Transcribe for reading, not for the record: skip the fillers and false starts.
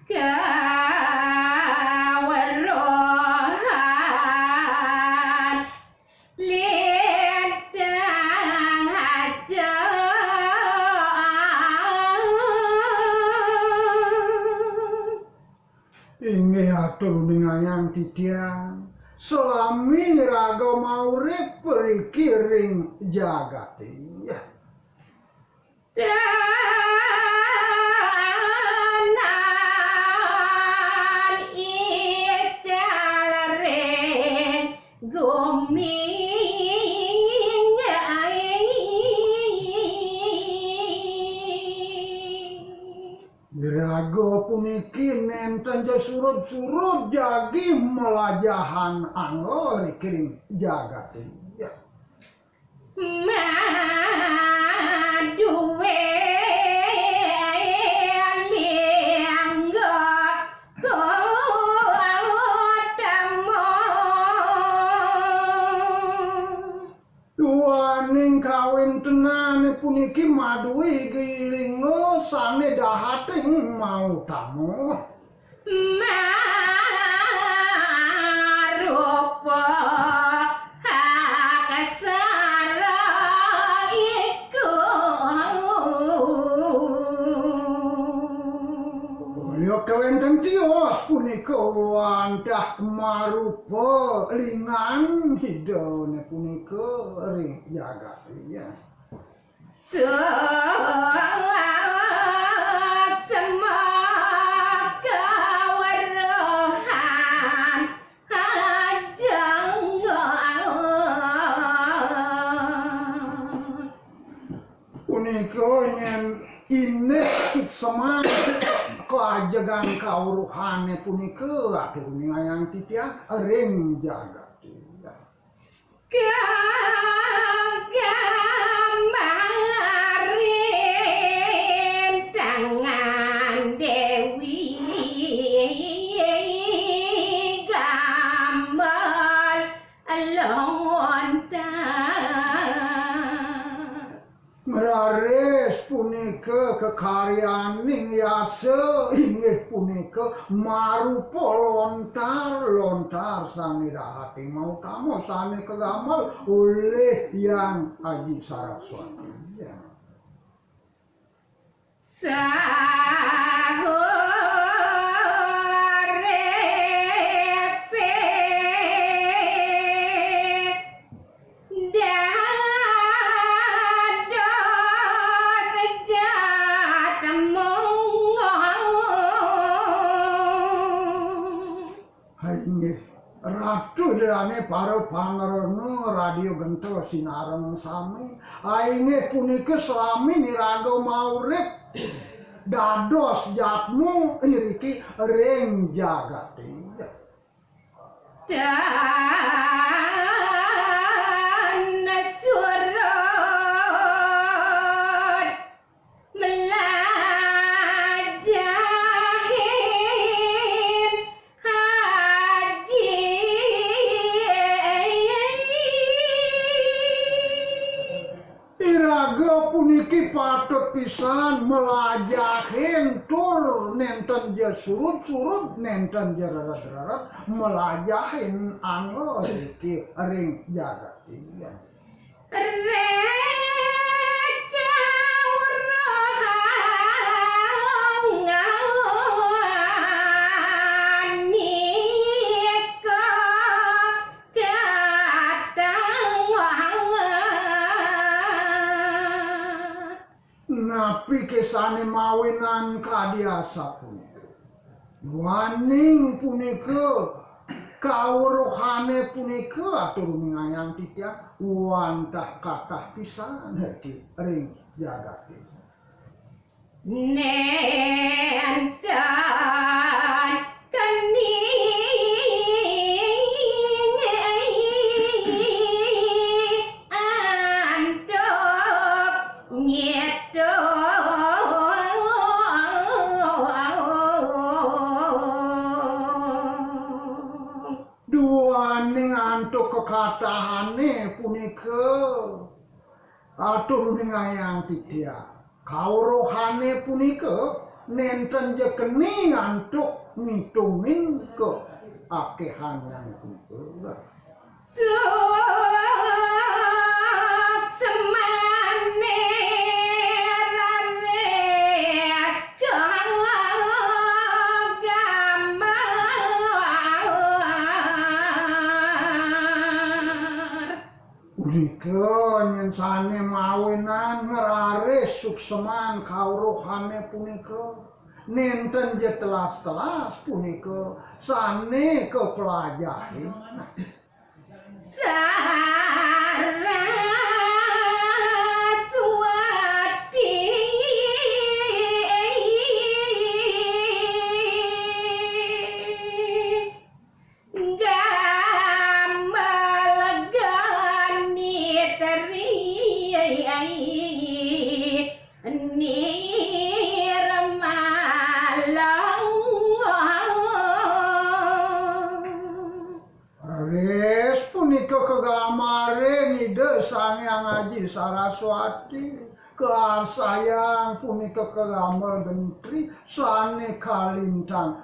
Kawerohan lintang aja inggih atur ningayang titiang selami raga maurip periki ring jagati ya. Danan ical ring guming Raga puniki nenten surut-surut jagi melajahan angor kiring jagati ya. Maduwe liangga kotamo Duaning kawin tenane puniki maduwi gilingo sane dahating mau tamu. marupa hakasara iku Ya kawenten tios punika wandah marupa lingan hidone punika ring jagati ya. Semak kawerohan ajang Punika nyen inek semak keajegan kawruhane punika atur ningayang titiang ring jagati ya. Gamarin tangan Dewi gambar lontar Meraris punika kekaryaning yase inggih punika marupa lontar-lontar sane dahati mau tamu sane kegamel oleh yang Aji Saraswati ya. Ratu derane para pangerono radio gento sinareng sami aine punika selami niraga maurip dados jatmu iriki ring jagati dan surut melajahin haji iraga puniki patut pisan melajahin tur nenten je surut-surut nenten je rarat-rarat melajahin anglo iki ring jagati ya. Napi kesane mawinan kadiasa punika waning punika kawruhane punika atur ngayang titiang wantah kathah pisan hadi ring jagati nenten kening antuk nyedo duaning antuk kekathahane punika atur ngayang titiang Kawruhane punika nenten jekeni ngantuk ngitungin ke akehanan punika. Semane rares gambar. Punika nyensane mawinan ngeraris sukseman kawruhane punika nenten je telas-telas punika sane kepelajahi. Saraswati gamelegani teri nirmalang. Raris punika kegamare ngide Sangyang Aji Saraswati. Kear sayang punika kegambar gentri sane kalintang